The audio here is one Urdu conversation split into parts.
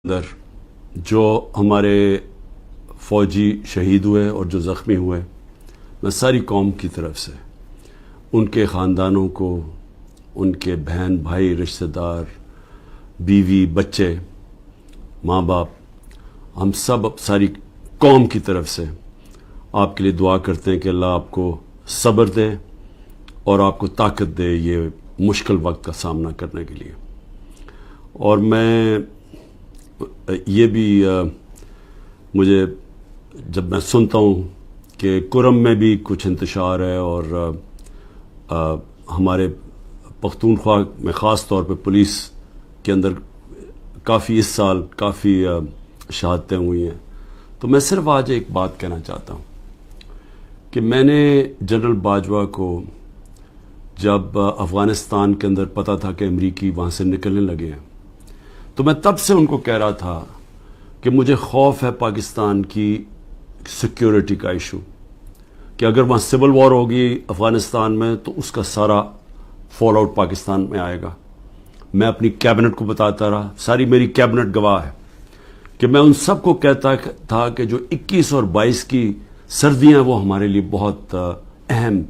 اندر جو ہمارے فوجی شہید ہوئے اور جو زخمی ہوئے، میں ساری قوم کی طرف سے ان کے خاندانوں کو، ان کے بہن بھائی رشتہ دار، بیوی بچے، ماں باپ، ہم سب ساری قوم کی طرف سے آپ کے لیے دعا کرتے ہیں کہ اللہ آپ کو صبر دے اور آپ کو طاقت دے یہ مشکل وقت کا سامنا کرنے کے لیے۔ اور میں یہ بھی مجھے جب میں سنتا ہوں کہ کرم میں بھی کچھ انتشار ہے اور ہمارے پختونخوا میں خاص طور پہ پولیس کے اندر کافی اس سال کافی شہادتیں ہوئی ہیں، تو میں صرف آج ایک بات کہنا چاہتا ہوں کہ میں نے جنرل باجوہ کو جب افغانستان کے اندر پتہ تھا کہ امریکی وہاں سے نکلنے لگے ہیں، تو میں تب سے ان کو کہہ رہا تھا کہ مجھے خوف ہے پاکستان کی سیکیورٹی کا ایشو، کہ اگر وہاں سول وار ہوگی افغانستان میں تو اس کا سارا فال آؤٹ پاکستان میں آئے گا۔ میں اپنی کیبنٹ کو بتاتا رہا، ساری میری کیبنٹ گواہ ہے کہ میں ان سب کو کہتا تھا کہ جو 21 اور 22 کی سردیاں وہ ہمارے لیے بہت اہم،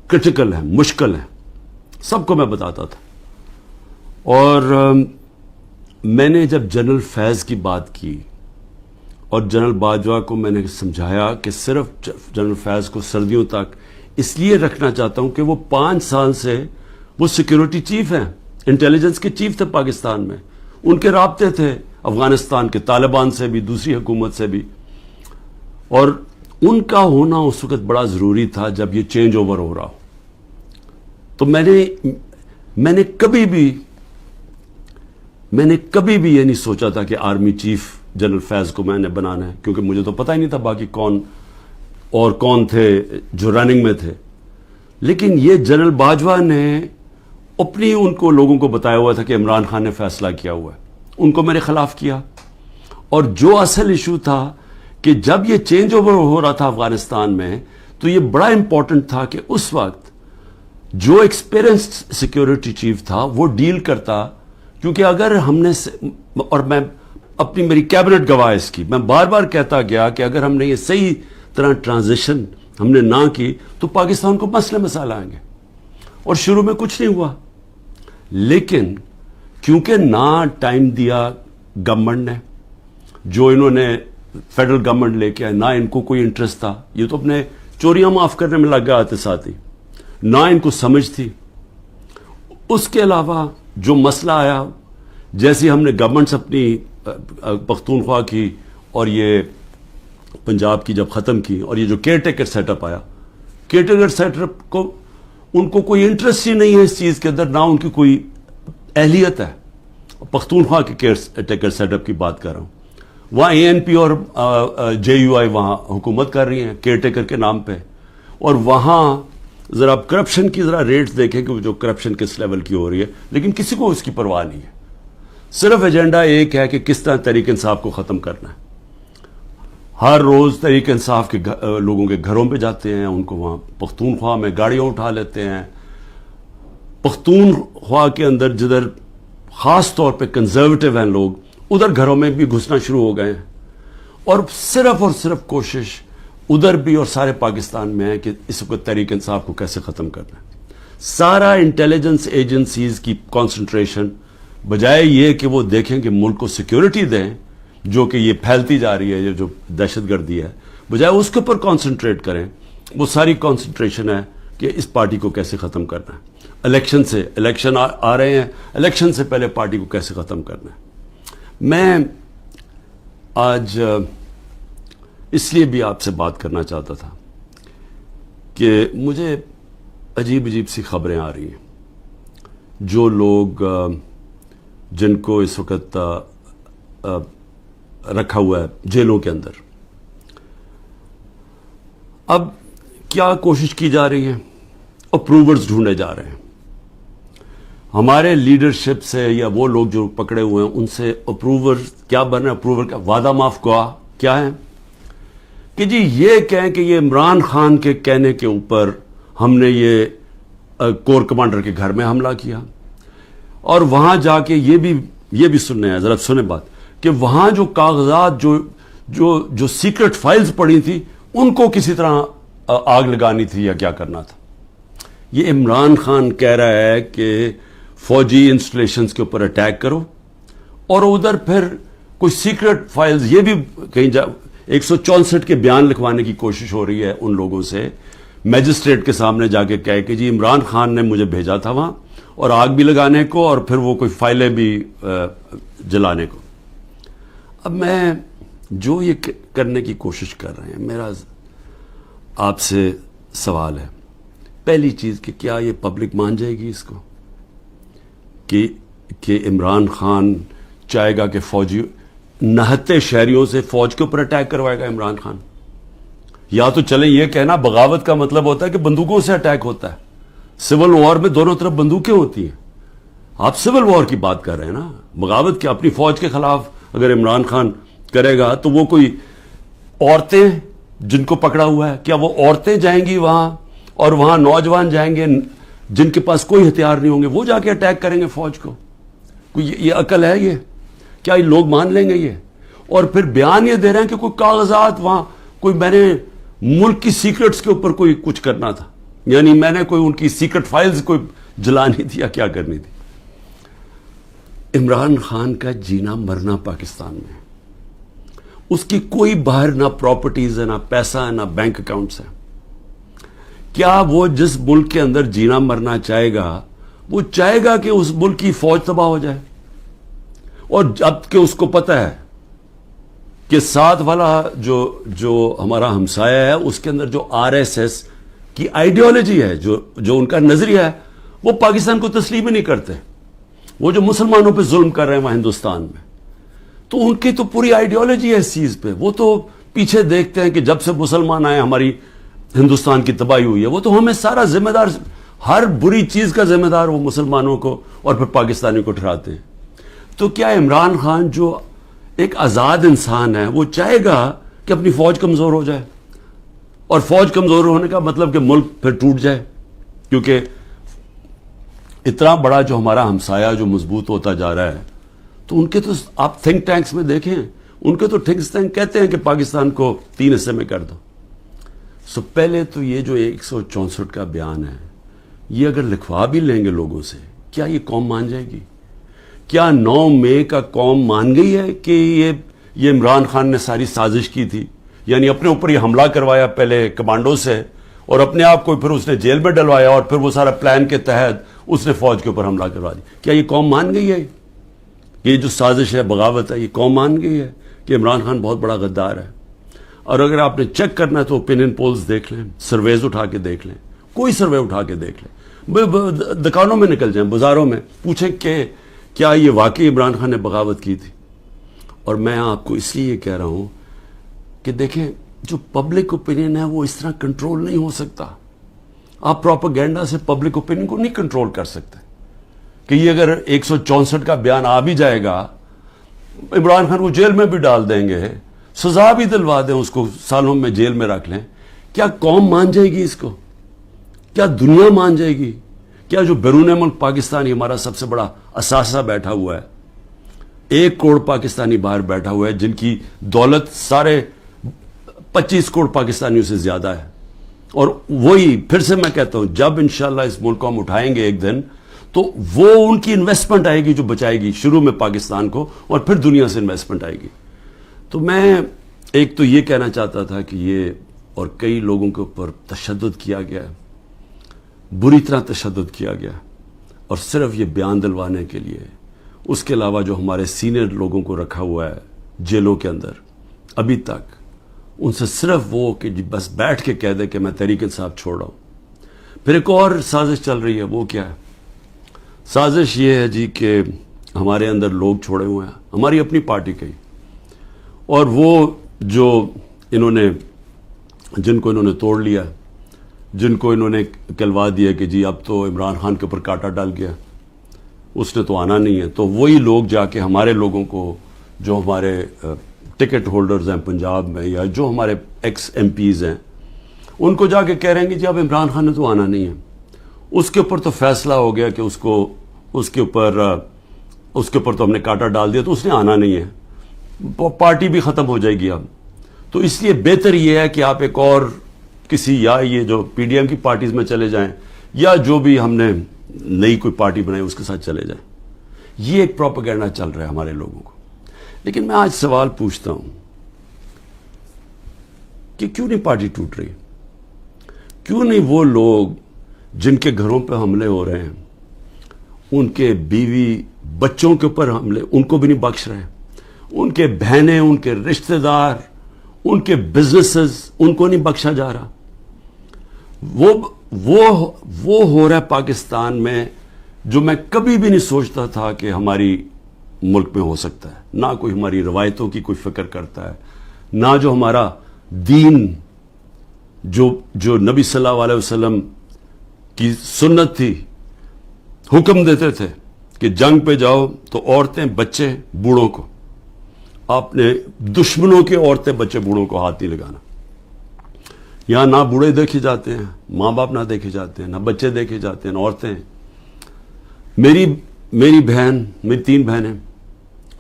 کرٹیکل ہیں، مشکل ہیں، سب کو میں بتاتا تھا۔ اور میں نے جب جنرل فیض کی بات کی اور جنرل باجوہ کو میں نے سمجھایا کہ صرف جنرل فیض کو سردیوں تک اس لیے رکھنا چاہتا ہوں کہ وہ 5 سال سے وہ سیکیورٹی چیف ہیں، انٹیلیجنس کے چیف تھے پاکستان میں، ان کے رابطے تھے افغانستان کے طالبان سے بھی، دوسری حکومت سے بھی، اور ان کا ہونا اس وقت بڑا ضروری تھا جب یہ چینج اوور ہو رہا ہو۔ تو میں نے کبھی بھی یہ نہیں سوچا تھا کہ آرمی چیف جنرل فیض کو میں نے بنانا ہے، کیونکہ مجھے تو پتہ ہی نہیں تھا باقی کون تھے جو رننگ میں تھے۔ لیکن یہ جنرل باجوہ نے اپنی ان کو لوگوں کو بتایا ہوا تھا کہ عمران خان نے فیصلہ کیا ہوا ہے، ان کو میرے خلاف کیا۔ اور جو اصل ایشو تھا کہ جب یہ چینج اوور ہو رہا تھا افغانستان میں، تو یہ بڑا امپورٹنٹ تھا کہ اس وقت جو ایکسپیرینسڈ سیکیورٹی چیف تھا وہ ڈیل کرتا، کیونکہ اگر ہم نے، اور میں میری کیبنٹ گواہ اس کی، میں بار بار کہتا گیا کہ اگر ہم نے یہ صحیح طرح ٹرانزیشن ہم نے نہ کی تو پاکستان کو مسئلے مسائل آئیں گے۔ اور شروع میں کچھ نہیں ہوا، لیکن کیونکہ نہ ٹائم دیا گورنمنٹ نے، جو انہوں نے فیڈرل گورنمنٹ لے کے آئے، نہ ان کو کوئی انٹرسٹ تھا، یہ تو اپنے چوریاں معاف کرنے میں لگ گئے تھے ساتھ ہی، نہ ان کو سمجھ تھی۔ اس کے علاوہ جو مسئلہ آیا، جیسے ہم نے گورنمنٹس اپنی پختونخوا کی اور یہ پنجاب کی جب ختم کی، اور یہ جو کیئر ٹیکر سیٹ اپ آیا، کیئر ٹیکر سیٹ اپ کو ان کو کوئی انٹرسٹ ہی نہیں ہے اس چیز کے اندر، نہ ان کی کوئی اہلیت ہے۔ پختونخوا کے کیئر ٹیکر سیٹ اپ کی بات کر رہا ہوں، وہاں ANP اور JUI وہاں حکومت کر رہی ہیں کیئر ٹیکر کے نام پہ، اور وہاں ذرا کرپشن کی ذرا ریٹس دیکھیں کہ جو کرپشن کس لیول کی ہو رہی ہے، لیکن کسی کو اس کی پرواہ نہیں ہے، صرف ایجنڈا ایک ہے کہ کس طرح تحریک انصاف کو ختم کرنا ہے۔ ہر روز تحریک انصاف کے لوگوں کے گھروں پہ جاتے ہیں، ان کو وہاں پختونخوا میں گاڑیاں اٹھا لیتے ہیں۔ پختونخوا کے اندر جدھر خاص طور پہ کنزرویٹو ہیں لوگ، ادھر گھروں میں بھی گھسنا شروع ہو گئے ہیں، اور صرف کوشش ادھر بھی اور سارے پاکستان میں ہے کہ اس وقت تحریک انصاف کو کیسے ختم کرنا ہے۔ سارا انٹیلیجنس ایجنسیز کی کانسنٹریشن بجائے یہ کہ وہ دیکھیں کہ ملک کو سیکیورٹی دیں، جو کہ یہ پھیلتی جا رہی ہے، یہ جو دہشت گردی ہے، بجائے اس کے اوپر کانسنٹریٹ کریں، وہ ساری کانسنٹریشن ہے کہ اس پارٹی کو کیسے ختم کرنا ہے۔ الیکشن آ رہے ہیں، الیکشن سے پہلے پارٹی کو کیسے ختم کرنا ہے۔ میں آج اس لیے بھی آپ سے بات کرنا چاہتا تھا کہ مجھے عجیب سی خبریں آ رہی ہیں، جو لوگ جن کو اس وقت رکھا ہوا ہے جیلوں کے اندر، اب کیا کوشش کی جا رہی ہے، اپروورز ڈھونڈے جا رہے ہیں ہمارے لیڈرشپ سے، یا وہ لوگ جو پکڑے ہوئے ہیں ان سے اپروور کیا بن رہے ہیں، اپروور کا وعدہ معاف گواہ کیا ہے کہ جی یہ کہیں کہ یہ عمران خان کے کہنے کے اوپر ہم نے یہ کور کمانڈر کے گھر میں حملہ کیا، اور وہاں جا کے یہ بھی سننے ہیں، ذرا سنیں بات کہ وہاں جو کاغذات جو سیکرٹ فائلز پڑی تھی ان کو کسی طرح آگ لگانی تھی یا کیا کرنا تھا. یہ عمران خان کہہ رہا ہے کہ فوجی انسٹالیشنز کے اوپر اٹیک کرو اور ادھر پھر کوئی سیکرٹ فائلز، یہ بھی کہیں 164 کے بیان لکھوانے کی کوشش ہو رہی ہے ان لوگوں سے، میجسٹریٹ کے سامنے جا کے کہے کہ جی عمران خان نے مجھے بھیجا تھا وہاں اور آگ بھی لگانے کو اور پھر وہ کوئی فائلیں بھی جلانے کو. اب میں جو یہ کرنے کی کوشش کر رہے ہیں، میرا آپ سے سوال ہے، پہلی چیز کہ کیا یہ پبلک مان جائے گی اس کو کہ عمران خان چاہے گا کہ فوجی نہتے شہریوں سے فوج کے اوپر اٹیک کروائے گا عمران خان؟ یا تو چلیں یہ کہنا بغاوت کا مطلب ہوتا ہے کہ بندوقوں سے اٹیک ہوتا ہے. سول وار میں دونوں طرف بندوقیں ہوتی ہیں. آپ سول وار کی بات کر رہے ہیں نا، بغاوت کیا؟ اپنی فوج کے خلاف اگر عمران خان کرے گا تو وہ کوئی عورتیں جن کو پکڑا ہوا ہے، کیا وہ عورتیں جائیں گی وہاں اور وہاں نوجوان جائیں گے جن کے پاس کوئی ہتھیار نہیں ہوں گے، وہ جا کے اٹیک کریں گے فوج کو؟ کوئی یہ عقل ہے؟ یہ کیا یہ لوگ مان لیں گے یہ؟ اور پھر بیان یہ دے رہے ہیں کہ کوئی کاغذات وہاں کوئی میں نے ملک کی سیکرٹس کے اوپر کوئی کچھ کرنا تھا، یعنی میں نے کوئی ان کی سیکرٹ فائلز کوئی جلانی تھی یا کیا کرنی تھی. عمران خان کا جینا مرنا پاکستان میں، اس کی کوئی باہر نہ پراپرٹیز ہے، نہ پیسہ ہے، نہ بینک اکاؤنٹس ہیں. کیا وہ جس ملک کے اندر جینا مرنا چاہے گا وہ چاہے گا کہ اس ملک کی فوج تباہ ہو جائے؟ اور جب کہ اس کو پتہ ہے کہ ساتھ والا جو ہمارا ہمسایہ ہے اس کے اندر جو RSS کی آئیڈیالوجی ہے، جو ان کا نظریہ ہے، وہ پاکستان کو تسلیم ہی نہیں کرتے. وہ جو مسلمانوں پہ ظلم کر رہے ہیں وہاں ہندوستان میں، تو ان کی تو پوری آئیڈیالوجی ہے اس چیز پہ. وہ تو پیچھے دیکھتے ہیں کہ جب سے مسلمان آئے ہماری ہندوستان کی تباہی ہوئی ہے. وہ تو ہمیں سارا ذمہ دار، ہر بری چیز کا ذمہ دار وہ مسلمانوں کو اور پھر پاکستانی کو ٹھہراتے ہیں. تو کیا عمران خان جو ایک آزاد انسان ہے وہ چاہے گا کہ اپنی فوج کمزور ہو جائے؟ اور فوج کمزور ہونے کا مطلب کہ ملک پھر ٹوٹ جائے، کیونکہ اتنا بڑا جو ہمارا ہمسایہ جو مضبوط ہوتا جا رہا ہے، تو ان کے تو آپ تھنک ٹینکس میں دیکھیں، ان کے تو تھنک ٹینک کہتے ہیں کہ پاکستان کو 3 حصے میں کر دو. پہلے تو یہ جو 164 کا بیان ہے، یہ اگر لکھوا بھی لیں گے لوگوں سے، کیا یہ قوم مان جائے گی؟ کیا 9 مئی کا قوم مان گئی ہے کہ یہ عمران خان نے ساری سازش کی تھی؟ یعنی اپنے اوپر یہ حملہ کروایا پہلے کمانڈو سے اور اپنے آپ کو پھر اس نے جیل میں ڈلوایا اور پھر وہ سارا پلان کے تحت اس نے فوج کے اوپر حملہ کروا دیا. کیا یہ قوم مان گئی ہے؟ یہ جو سازش ہے، بغاوت ہے، یہ قوم مان گئی ہے کہ عمران خان بہت بڑا غدار ہے؟ اور اگر آپ نے چیک کرنا ہے تو اوپینین پولز دیکھ لیں، سرویز اٹھا کے دیکھ لیں، کوئی سروے اٹھا کے دیکھ لیں، دکانوں میں نکل جائیں، بازاروں میں پوچھیں کہ کیا یہ واقعی عمران خان نے بغاوت کی تھی؟ اور میں آپ کو اس لیے کہہ رہا ہوں کہ دیکھیں، جو پبلک اوپینین ہے وہ اس طرح کنٹرول نہیں ہو سکتا. آپ پروپیگنڈا سے پبلک اوپینین کو نہیں کنٹرول کر سکتے کہ یہ اگر 164 کا بیان آ بھی جائے گا، عمران خان کو جیل میں بھی ڈال دیں گے، سزا بھی دلوا دیں، اس کو سالوں میں جیل میں رکھ لیں، کیا قوم مان جائے گی اس کو؟ کیا دنیا مان جائے گی؟ کیا جو بیرون ملک پاکستانی ہمارا سب سے بڑا اثاثہ بیٹھا ہوا ہے، 1 کروڑ پاکستانی باہر بیٹھا ہوا ہے جن کی دولت سارے 25 کروڑ پاکستانیوں سے زیادہ ہے، اور وہی پھر سے میں کہتا ہوں جب انشاءاللہ اس ملک کو ہم اٹھائیں گے ایک دن، تو وہ ان کی انویسٹمنٹ آئے گی جو بچائے گی شروع میں پاکستان کو، اور پھر دنیا سے انویسٹمنٹ آئے گی. تو میں ایک تو یہ کہنا چاہتا تھا کہ یہ اور کئی لوگوں کے اوپر تشدد کیا گیا ہے، بری طرح تشدد کیا گیا، اور صرف یہ بیان دلوانے کے لیے. اس کے علاوہ جو ہمارے سینئر لوگوں کو رکھا ہوا ہے جیلوں کے اندر ابھی تک، ان سے صرف وہ کہ جی بس بیٹھ کے کہہ دے کہ میں تحریک انصاف چھوڑ رہا ہوں. پھر ایک اور سازش چل رہی ہے، وہ کیا ہے؟ سازش یہ ہے جی کہ ہمارے اندر لوگ چھوڑے ہوئے ہیں ہماری اپنی پارٹی کے، اور وہ جو جن کو انہوں نے توڑ لیا، جن کو انہوں نے کہلوا دیا کہ جی اب تو عمران خان کے اوپر کانٹا ڈال گیا، اس نے تو آنا نہیں ہے، تو وہی لوگ جا کے ہمارے لوگوں کو، جو ہمارے ٹکٹ ہولڈرز ہیں پنجاب میں یا جو ہمارے ایکس MPs ہیں، ان کو جا کے کہہ رہے ہیں کہ جی اب عمران خان نے تو آنا نہیں ہے. اس کے اوپر تو فیصلہ ہو گیا کہ اس کے اوپر تو ہم نے کانٹا ڈال دیا، تو اس نے آنا نہیں ہے. پارٹی بھی ختم ہو جائے گی اب. تو اس لیے بہتر یہ ہے کہ آپ ایک اور کسی یا یہ جو پی ڈی ایم کی پارٹیز میں چلے جائیں یا جو بھی ہم نے نئی کوئی پارٹی بنائی اس کے ساتھ چلے جائیں. یہ ایک پروپیگنڈا چل رہا ہے ہمارے لوگوں کو. لیکن میں آج سوال پوچھتا ہوں کہ کیوں نہیں پارٹی ٹوٹ رہی؟ کیوں نہیں وہ لوگ جن کے گھروں پہ حملے ہو رہے ہیں, ان کے بیوی بچوں کے اوپر حملے, ان کو بھی نہیں بخش رہے, ان کے بہنیں, ان کے رشتہ دار, ان کے بزنسز, ان کو نہیں بخشا جا رہا. وہ ہو رہا ہے پاکستان میں جو میں کبھی بھی نہیں سوچتا تھا کہ ہماری ملک میں ہو سکتا ہے. نہ کوئی ہماری روایتوں کی کوئی فکر کرتا ہے, نہ جو ہمارا دین جو نبی صلی اللہ علیہ وسلم کی سنت تھی, حکم دیتے تھے کہ جنگ پہ جاؤ تو عورتیں بچے بوڑھوں کو, آپ نے دشمنوں کے عورتیں بچے بوڑھوں کو ہاتھ نہیں لگانا. یہاں نہ بوڑھے دیکھے جاتے ہیں, ماں باپ نہ دیکھے جاتے ہیں, نہ بچے دیکھے جاتے ہیں, نہ عورتیں. میری بہن, میری 3 بہنیں,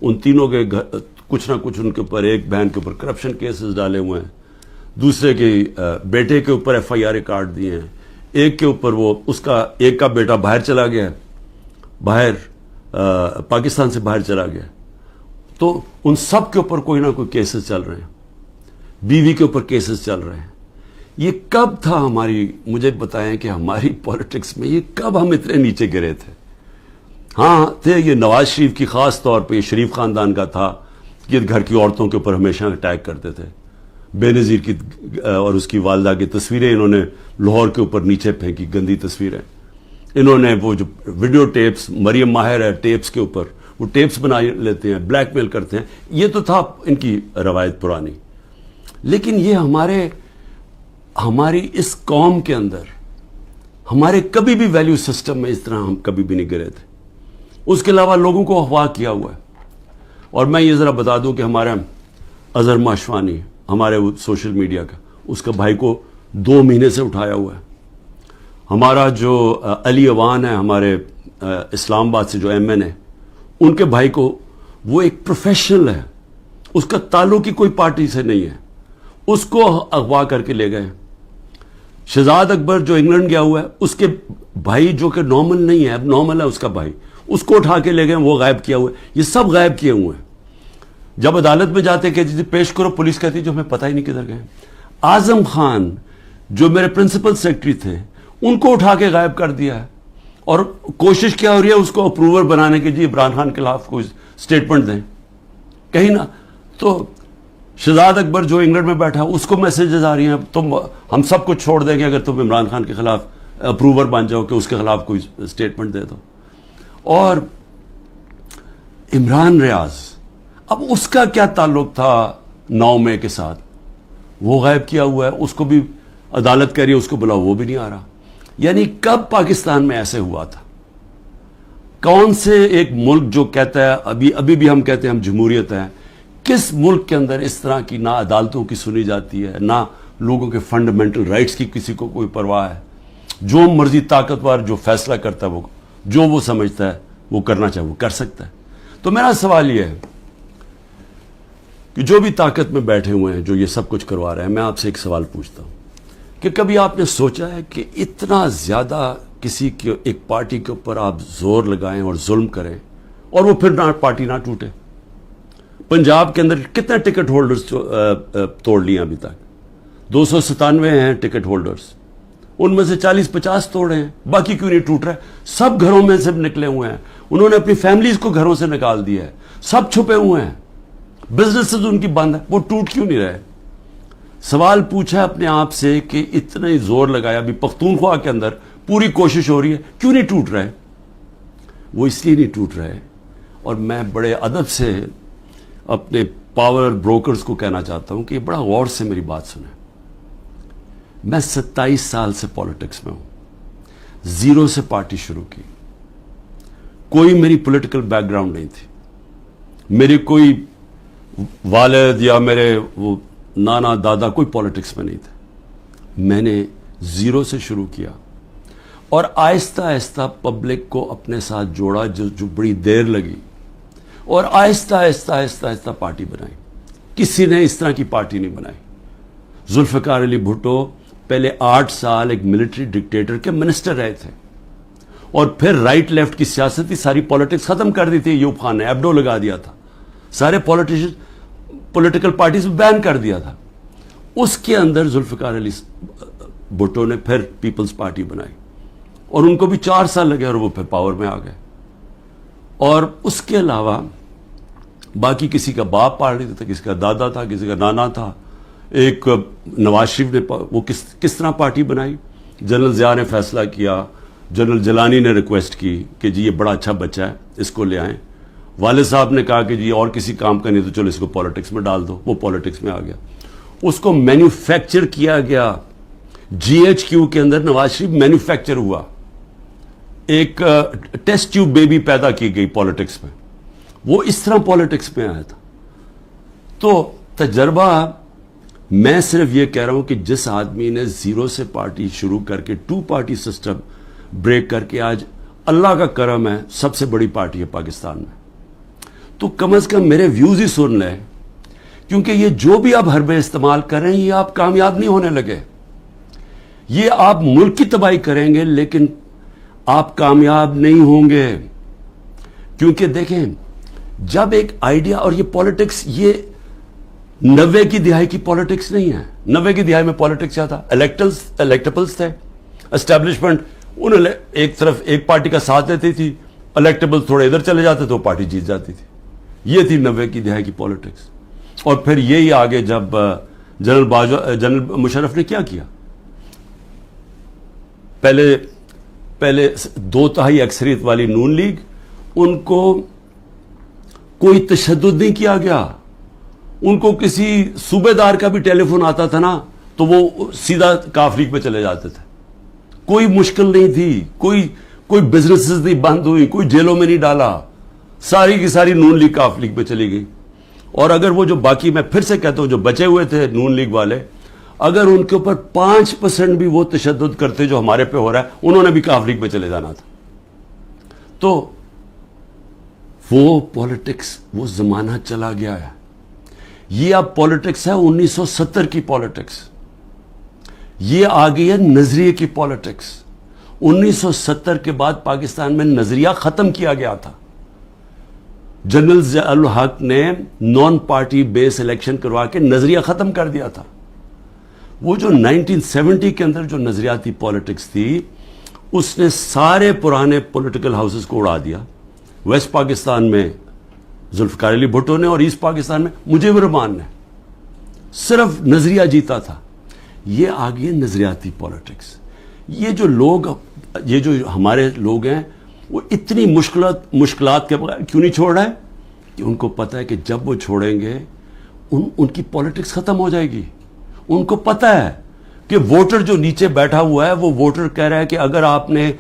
ان تینوں کے کچھ نہ کچھ ان کے اوپر, ایک بہن کے اوپر کرپشن کیسز ڈالے ہوئے ہیں, دوسرے کے بیٹے کے اوپر FIR کاٹ دیے ہیں, ایک کے اوپر ایک کا بیٹا باہر چلا گیا, پاکستان سے باہر چلا گیا. تو ان سب کے اوپر کوئی نہ کوئی کیسز چل رہے ہیں, بیوی کے اوپر کیسز چل رہے ہیں. یہ کب تھا مجھے بتائیں کہ ہماری پولیٹکس میں یہ کب ہم اتنے نیچے گرے تھے؟ ہاں تھے, یہ نواز شریف کی خاص طور پہ, یہ شریف خاندان کا تھا کہ گھر کی عورتوں کے اوپر ہمیشہ اٹیک کرتے تھے. بے نظیر کی اور اس کی والدہ کی تصویریں انہوں نے لاہور کے اوپر نیچے پھینکی, گندی تصویریں. انہوں نے وہ جو ویڈیو ٹیپس, مریم ماہر ہے ٹیپس کے اوپر, وہ ٹیپس بنا لیتے ہیں, بلیک میل کرتے ہیں. یہ تو تھا ان کی روایت پرانی. لیکن یہ ہماری اس قوم کے اندر, ہمارے کبھی بھی ویلیو سسٹم میں اس طرح ہم کبھی بھی نہیں گرے تھے. اس کے علاوہ لوگوں کو اغوا کیا ہوا ہے. اور میں یہ ذرا بتا دوں کہ ہمارا اظہر ماشوانی, ہمارے سوشل میڈیا کا, اس کا بھائی کو 2 مہینے سے اٹھایا ہوا ہے. ہمارا جو علی اوان ہے, ہمارے اسلام آباد سے جو MN ہے, ان کے بھائی کو, وہ ایک پروفیشنل ہے, اس کا تعلق ہی کوئی پارٹی سے نہیں ہے, اس کو اغوا کر کے لے گئے. شہزاد اکبر جو انگلینڈ گیا ہوا ہے, اس کے بھائی جو کہ نارمل نہیں ہے, اب نارمل ہے اس کا بھائی, اس کو اٹھا کے لے گئے, وہ غائب کیا ہوا ہے. یہ سب غائب کیے ہوئے ہیں. جب عدالت میں جاتے کہتی تھی پیش کرو, پولیس کہتی جو ہمیں پتہ ہی نہیں کدھر گئے. اعظم خان جو میرے پرنسپل سیکرٹری تھے, ان کو اٹھا کے غائب کر دیا ہے. اور کوشش کیا ہو رہی ہے اس کو اپروور بنانے کے, جی عمران خان کے خلاف کوئی سٹیٹمنٹ دیں کہیں نہ. تو شہزاد اکبر جو انگلینڈ میں بیٹھا, اس کو میسیجز آ رہی ہیں ہم سب کچھ چھوڑ دیں گے اگر تم عمران خان کے خلاف اپروور بن جاؤ کہ اس کے خلاف کوئی سٹیٹمنٹ دے دو. اور عمران ریاض, اب اس کا کیا تعلق تھا 9 مئی کے ساتھ؟ وہ غائب کیا ہوا ہے, اس کو بھی عدالت کہہ رہی ہے اس کو بلاؤ, وہ بھی نہیں آ رہا. یعنی کب پاکستان میں ایسے ہوا تھا؟ کون سے ایک ملک جو کہتا ہے, ابھی بھی ہم کہتے ہیں ہم جمہوریت ہیں, کس ملک کے اندر اس طرح کی نہ عدالتوں کی سنی جاتی ہے, نہ لوگوں کے فنڈامنٹل رائٹس کی کسی کو کوئی پرواہ ہے؟ جو مرضی طاقتور جو فیصلہ کرتا ہے, جو وہ سمجھتا ہے وہ کرنا چاہے وہ کر سکتا ہے. تو میرا سوال یہ ہے کہ جو بھی طاقت میں بیٹھے ہوئے ہیں, جو یہ سب کچھ کروا رہے ہیں, میں آپ سے ایک سوال پوچھتا ہوں کہ کبھی آپ نے سوچا ہے کہ اتنا زیادہ کسی کے ایک پارٹی کے اوپر آپ زور لگائیں اور ظلم کریں اور وہ پھر پارٹی نہ ٹوٹے؟ پنجاب کے اندر کتنے ٹکٹ ہولڈرز توڑ لیے ابھی تک؟ 297 ہیں ٹکٹ ہولڈرز, ان میں سے 40-50 توڑے ہیں, باقی کیوں نہیں ٹوٹ رہا ہے؟ سب گھروں میں سے نکلے ہوئے ہیں, انہوں نے اپنی فیملیز کو گھروں سے نکال دیا ہے, سب چھپے ہوئے ہیں, بزنسز ان کی بند ہے, وہ ٹوٹ کیوں نہیں رہے؟ سوال پوچھا اپنے آپ سے کہ اتنا ہی زور لگایا, ابھی پختونخوا کے اندر پوری کوشش ہو رہی ہے, کیوں نہیں ٹوٹ رہے؟ وہ اس لیے نہیں ٹوٹ رہے. اور میں بڑے ادب سے اپنے پاور بروکرز کو کہنا چاہتا ہوں کہ بڑا غور سے میری بات سنیں. میں 27 سال سے پولیٹکس میں ہوں, 0 سے پارٹی شروع کی, کوئی میری پولیٹیکل بیک گراؤنڈ نہیں تھی, میری کوئی والد یا میرے وہ نانا دادا کوئی پولیٹکس میں نہیں تھے. میں نے 0 سے شروع کیا اور آہستہ آہستہ پبلک کو اپنے ساتھ جوڑا, جو بڑی دیر لگی. اور آہستہ آہستہ آہستہ آہستہ پارٹی بنائی. کسی نے اس طرح کی پارٹی نہیں بنائی. ذوالفقار علی بھٹو پہلے 8 سال ایک ملٹری ڈکٹیٹر کے منسٹر رہے تھے, اور پھر رائٹ لیفٹ کی سیاست کی ساری پالیٹکس ختم کر دی تھی. ایوب خان نے ایبڈو لگا دیا تھا, سارے پولیٹیکل پارٹیز بین کر دیا تھا. اس کے اندر ذوالفقار علی بھٹو نے پھر پیپلز پارٹی بنائی, اور ان کو بھی 4 سال لگے اور وہ پھر پاور میں آ گئے. اور اس کے علاوہ باقی کسی کا باپ پارٹی تھا, کسی کا دادا تھا, کسی کا نانا تھا. ایک نواز شریف نے وہ کس طرح پارٹی بنائی. جنرل ضیاء نے فیصلہ کیا, جنرل جیلانی نے ریکویسٹ کی کہ جی یہ بڑا اچھا بچہ ہے, اس کو لے آئیں. والد صاحب نے کہا کہ جی اور کسی کام کا نہیں تو چلو اس کو پالیٹکس میں ڈال دو. وہ پالیٹکس میں آ گیا. اس کو مینوفیکچر کیا گیا. GHQ کے اندر نواز شریف مینوفیکچر ہوا. ایک ٹیسٹ ٹیوب بیبی پیدا کی گئی پالیٹکس میں. وہ اس طرح پالیٹکس میں آیا تھا. تو تجربہ, میں صرف یہ کہہ رہا ہوں کہ جس آدمی نے زیرو سے پارٹی شروع کر کے 2 پارٹی سسٹم بریک کر کے آج اللہ کا کرم ہے سب سے بڑی پارٹی ہے پاکستان میں, تو کم از کم میرے ویوز ہی سن لیں. کیونکہ یہ جو بھی آپ حربے استعمال کر رہے ہیں یہ آپ کامیاب نہیں ہونے لگے. یہ آپ ملک کی تباہی کریں گے لیکن آپ کامیاب نہیں ہوں گے. کیونکہ دیکھیں, جب ایک آئیڈیا, اور یہ پالیٹکس یہ 90 کی دہائی کی پالیٹکس نہیں ہے. 90 کی دہائی میں پالیٹکس کیا تھا؟ الیکٹیبلز تھے, اسٹیبلشمنٹ. انہوں نے ایک طرف ایک پارٹی کا ساتھ دیتی تھی, الیکٹیبل تھوڑے ادھر چلے جاتے تو پارٹی جیت جاتی تھی. یہ تھی 90 کی دہائی کی پالیٹکس. اور پھر یہی آگے جب جنرل مشرف نے کیا کیا, پہلے 2/3 اکثریت والی نون لیگ, ان کو کوئی تشدد نہیں کیا گیا. ان کو کسی صوبے دار کا بھی ٹیلی فون آتا تھا نا تو وہ سیدھا کاف لیگ پہ چلے جاتے تھے. کوئی مشکل نہیں تھی, کوئی بزنسز نہیں بند ہوئی, کوئی جیلوں میں نہیں ڈالا. ساری کی ساری نون لیگ کاف لیگ پہ چلی گئی. اور اگر وہ جو باقی, میں پھر سے کہتا ہوں, جو بچے ہوئے تھے نون لیگ والے, اگر ان کے اوپر 5% بھی وہ تشدد کرتے جو ہمارے پہ ہو رہا ہے, انہوں نے بھی کاف لیگ پہ چلے جانا تھا. تو وہ پالیٹکس, وہ زمانہ چلا گیا ہے. یہ اب پالیٹکس ہے 1970 کی پالیٹکس. یہ آ گئی ہے نظریے کی پالیٹکس. 1970 کے بعد پاکستان میں نظریہ ختم کیا گیا تھا. جنرل ضیاء الحق نے نان پارٹی بیس الیکشن کروا کے نظریہ ختم کر دیا تھا. وہ جو 1970 کے اندر جو نظریاتی پالیٹکس تھی, اس نے سارے پرانے پولیٹیکل ہاؤسز کو اڑا دیا. ویسٹ پاکستان میں ذوالفقار علی بھٹو نے, اور ایسٹ پاکستان میں مجیب الرحمان نے. صرف نظریہ جیتا تھا. یہ آ گئی نظریاتی پالیٹکس. یہ جو لوگ, یہ جو ہمارے لوگ ہیں, وہ اتنی مشکلات کے بغیر کیوں نہیں چھوڑ رہے؟ کہ ان کو پتہ ہے کہ جب وہ چھوڑیں گے ان کی پالیٹکس ختم ہو جائے گی. ان کو پتہ ہے کہ ووٹر جو نیچے بیٹھا ہوا ہے, وہ ووٹر کہہ رہا ہے کہ اگر آپ نے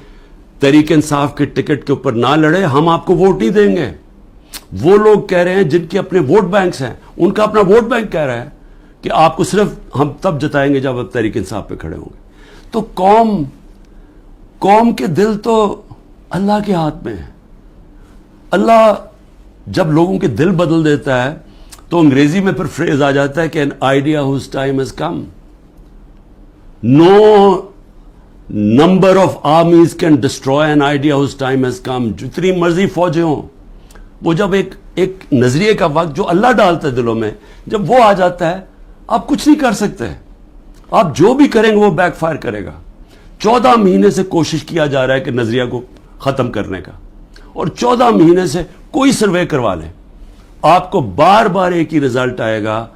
تحریک انصاف کے ٹکٹ کے اوپر نہ لڑے ہم آپ کو ووٹ نہیں دیں گے. وہ لوگ کہہ رہے ہیں جن کے اپنے ووٹ بینکس ہیں, ان کا اپنا ووٹ بینک کہہ رہا ہے کہ آپ کو صرف ہم تب جتائیں گے جب آپ تحریک انصاف پہ کھڑے ہوں گے. تو قوم کے دل تو اللہ کے ہاتھ میں ہے. اللہ جب لوگوں کے دل بدل دیتا ہے تو انگریزی میں پھر فریز آ جاتا ہے کہ an idea whose time has come. No number of armies can destroy an idea whose time has come. جتنی مرضی فوجیں ہوں, وہ جب ایک نظریے کا وقت جو اللہ ڈالتا ہے دلوں میں, جب وہ آ جاتا ہے آپ کچھ نہیں کر سکتے. آپ جو بھی کریں گے وہ بیک فائر کرے گا. 14 مہینے سے کوشش کیا جا رہا ہے کہ نظریہ کو ختم کرنے کا, اور 14 مہینے سے کوئی سروے کروا لیں, آپ کو بار بار ایک ہی رزلٹ آئے گا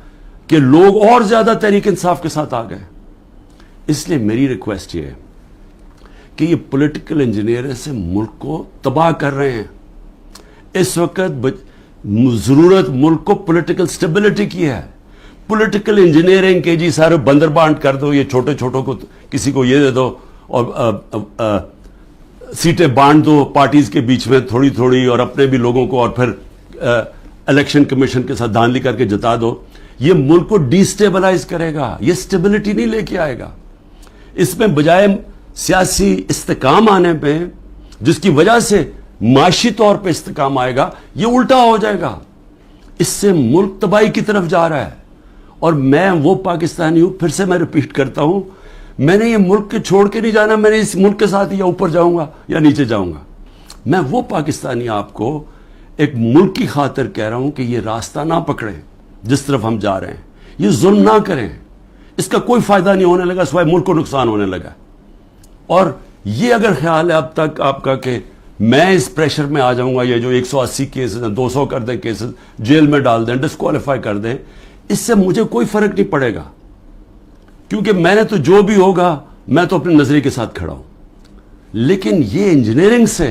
کہ لوگ اور زیادہ تحریک انصاف کے ساتھ آ گئے. اس لیے میری ریکویسٹ یہ ہے کہ یہ پولیٹیکل انجینئر سے ملک کو تباہ کر رہے ہیں. اس وقت ضرورت ملک کو پولیٹیکل سٹیبلٹی کی ہے. پولیٹیکل انجینئرنگ کے جی سارے بندر بانٹ کر دو, یہ چھوٹے چھوٹوں کو کسی کو یہ دے دو, اور سیٹیں بانٹ دو پارٹیز کے بیچ میں تھوڑی تھوڑی, اور اپنے بھی لوگوں کو, اور پھر الیکشن کمیشن کے ساتھ دھاندلی کر کے جتا دو. یہ ملک کو ڈی سٹیبلائز کرے گا, یہ سٹیبلٹی نہیں لے کے آئے گا. اس میں بجائے سیاسی استحکام آنے پہ, جس کی وجہ سے معاشی طور پہ استحکام آئے گا، یہ الٹا ہو جائے گا. اس سے ملک تباہی کی طرف جا رہا ہے. اور میں وہ پاکستانی ہوں، پھر سے میں ریپیٹ کرتا ہوں، میں نے یہ ملک کے چھوڑ کے نہیں جانا، میں نے اس ملک کے ساتھ یا اوپر جاؤں گا یا نیچے جاؤں گا. میں وہ پاکستانی آپ کو ایک ملک کی خاطر کہہ رہا ہوں کہ یہ راستہ نہ پکڑیں جس طرف ہم جا رہے ہیں، یہ ظلم نہ کریں. اس کا کوئی فائدہ نہیں ہونے لگا سوائے ملک کو نقصان ہونے لگا. اور یہ اگر خیال ہے اب تک آپ کا کہ میں اس پریشر میں آ جاؤں گا، یہ جو 180 کیسز ہیں 200 کر دیں، کیسز جیل میں ڈال دیں، ڈسکوالیفائی کر دیں، اس سے مجھے کوئی فرق نہیں پڑے گا، کیونکہ میں نے تو جو بھی ہوگا میں تو اپنے نظریے کے ساتھ کھڑا ہوں. لیکن یہ انجینئرنگ سے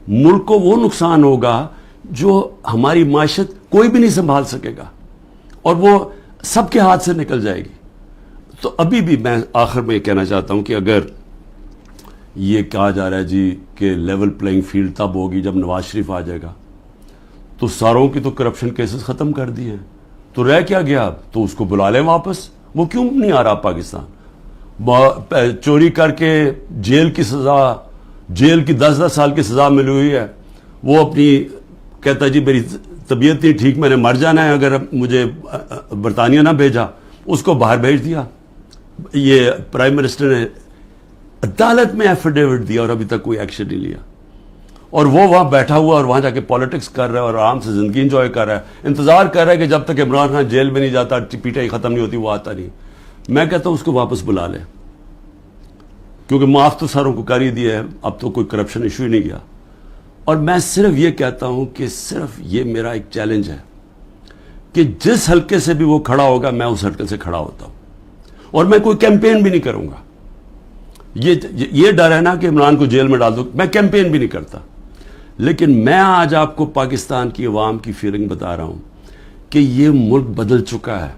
ملک کو وہ نقصان ہوگا جو ہماری معیشت کوئی بھی نہیں سنبھال سکے گا اور وہ سب کے ہاتھ سے نکل جائے گی. تو ابھی بھی میں آخر میں یہ کہنا چاہتا ہوں کہ اگر یہ کہا جا رہا ہے جی کہ لیول پلینگ فیلڈ تب ہوگی جب نواز شریف آ جائے گا، تو ساروں کی تو کرپشن کیسز ختم کر دیے ہیں، تو رہ کیا گیا اب؟ تو اس کو بلا لیں واپس. وہ کیوں نہیں آ رہا پاکستان؟ چوری کر کے جیل کی سزا، جیل کی 10 سال کی سزا ملی ہوئی ہے، وہ اپنی کہتا جی میری طبیعت نہیں ٹھیک، میں نے مر جانا ہے اگر مجھے برطانیہ نہ بھیجا، اس کو باہر بھیج دیا. یہ پرائم منسٹر نے عدالت میں ایفیڈیوٹ دیا اور ابھی تک کوئی ایکشن نہیں لیا. اور وہ وہاں بیٹھا ہوا اور وہاں جا کے پالیٹکس کر رہا ہے اور آرام سے زندگی انجوائے کر رہا ہے، انتظار کر رہا ہے کہ جب تک عمران خان جیل میں نہیں جاتا، پی ٹی آئی ختم نہیں ہوتی، وہ آتا نہیں. میں کہتا ہوں اس کو واپس بلا لیں، کیونکہ معاف تو ساروں کو کر ہی دیا ہے، اب تو کوئی کرپشن ایشو ہی نہیں گیا. اور میں صرف یہ کہتا ہوں کہ صرف یہ میرا ایک چیلنج ہے کہ جس حلقے سے بھی وہ کھڑا ہوگا میں اس حلقے سے کھڑا ہوتا ہوں، اور میں کوئی کیمپین بھی نہیں کروں گا. یہ ڈر ہے نا کہ عمران کو جیل میں ڈال دو، میں کیمپین بھی نہیں کرتا. لیکن میں آج آپ کو پاکستان کی عوام کی فیلنگ بتا رہا ہوں کہ یہ ملک بدل چکا ہے.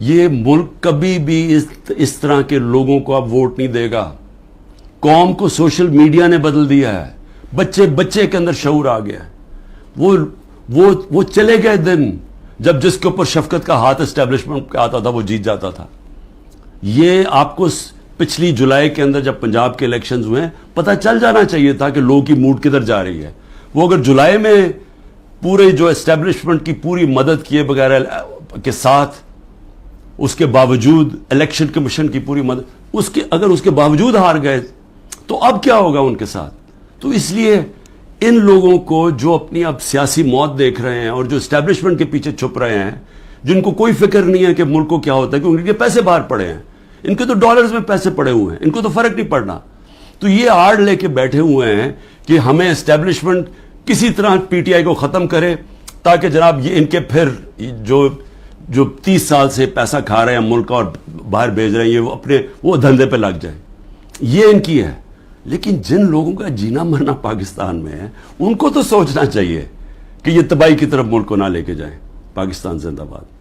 یہ ملک کبھی بھی اس طرح کے لوگوں کو اب ووٹ نہیں دے گا. قوم کو سوشل میڈیا نے بدل دیا ہے، بچے کے اندر شعور آ گیا ہے. وہ چلے گئے دن جب جس کے اوپر شفقت کا ہاتھ اسٹیبلشمنٹ کا آتا تھا وہ جیت جاتا تھا. یہ آپ کو پچھلی جولائی کے اندر جب پنجاب کے الیکشنز ہوئے پتہ چل جانا چاہیے تھا کہ لوگوں کی موڈ کدھر جا رہی ہے. وہ اگر جولائی میں پورے جو اسٹیبلشمنٹ کی پوری مدد کیے بغیر کے ساتھ، اس کے باوجود الیکشن کمیشن کی پوری مدد، اگر اس کے باوجود ہار گئے تو اب کیا ہوگا ان کے ساتھ؟ تو اس لیے ان لوگوں کو جو اپنی اب سیاسی موت دیکھ رہے ہیں اور جو اسٹیبلشمنٹ کے پیچھے چھپ رہے ہیں، جن کو کوئی فکر نہیں ہے کہ ملک کو کیا ہوتا ہے، کیونکہ ان کے پیسے باہر پڑے ہیں، ان کے تو ڈالرز میں پیسے پڑے ہوئے ہیں، ان کو تو فرق نہیں پڑنا. تو یہ آڑ لے کے بیٹھے ہوئے ہیں کہ ہمیں اسٹیبلشمنٹ کسی طرح پی ٹی آئی کو ختم کرے تاکہ جناب یہ ان کے پھر جو 30 سال سے پیسہ کھا رہے ہیں ملک کا اور باہر بھیج رہے ہیں، یہ اپنے وہ دھندے پہ لگ جائیں. یہ ان کی ہے. لیکن جن لوگوں کا جینا مرنا پاکستان میں ہے ان کو تو سوچنا چاہیے کہ یہ تباہی کی طرف ملک کو نہ لے کے جائیں. پاکستان زندہ باد.